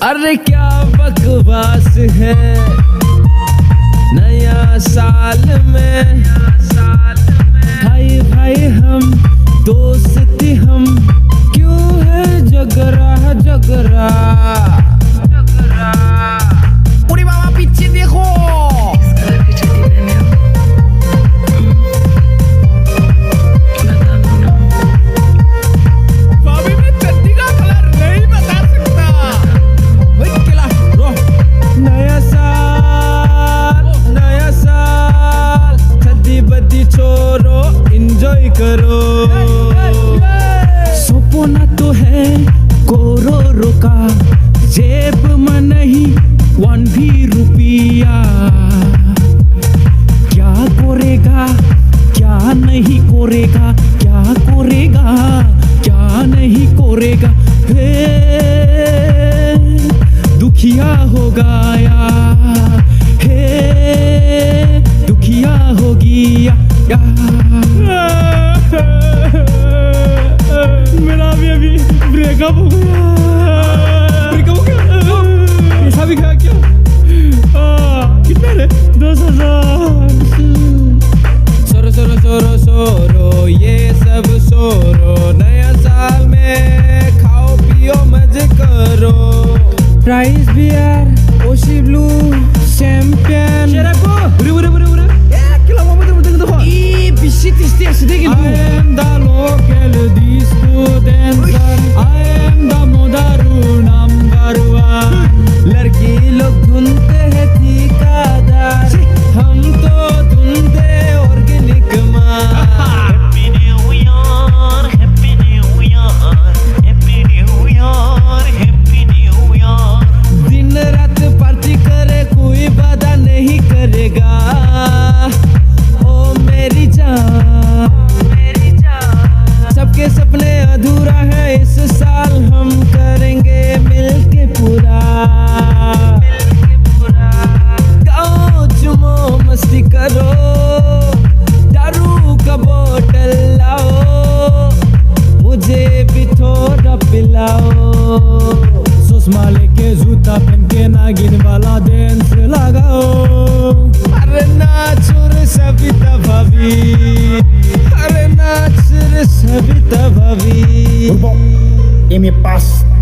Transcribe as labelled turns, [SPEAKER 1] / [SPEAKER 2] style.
[SPEAKER 1] अरे क्या बकवास है नया साल में, भाई भाई हम दोस्ती हम, क्यों है झगड़ा झगड़ा। पूरी बाबा पीछे देखो, करो सपना तो है करोड़ों का, जेब में नहीं 1 भी रुपया। क्या करेगा क्या नहीं करेगा, क्या करेगा क्या नहीं करेगा, हे दुखिया हो गया, हे दुखिया हो गया। मेरा अभी ब्रेकअप हो गया, पैसा भी खाया क्या? कितना रे? 10,000। सोरो सोरो सोरो सोरो ये सब सोरो, नया साल में खाओ पियो मजे करो। प्राइस बियर ओशी ब्लू चैंपियन बुरे बुरे बुरे बुरे I am the local disco dancer, I am the modern number 1। लड़की लोग धुनते हैं ठिकादार, हम तो धुनते ऑर्गेनिक माल। Happy New Year, Happy New Year, Happy New Year, Happy New Year। दिन रात पार्टी करे कोई वादा नहीं करेगा, ओ मेरी जान। सबके सपने अधूरा है, इस साल हम करेंगे मिलके पूरा। गाओ झूमो मस्ती करो, दारू का बोतल लाओ, मुझे भी थोड़ा पिलाओ। सुषमा लेके जूता पहन के नागिन वाला डांस लगाओ। अरे नाच रे सविता भाभी, अरे नाच रे सविता भाभी।
[SPEAKER 2] E me passa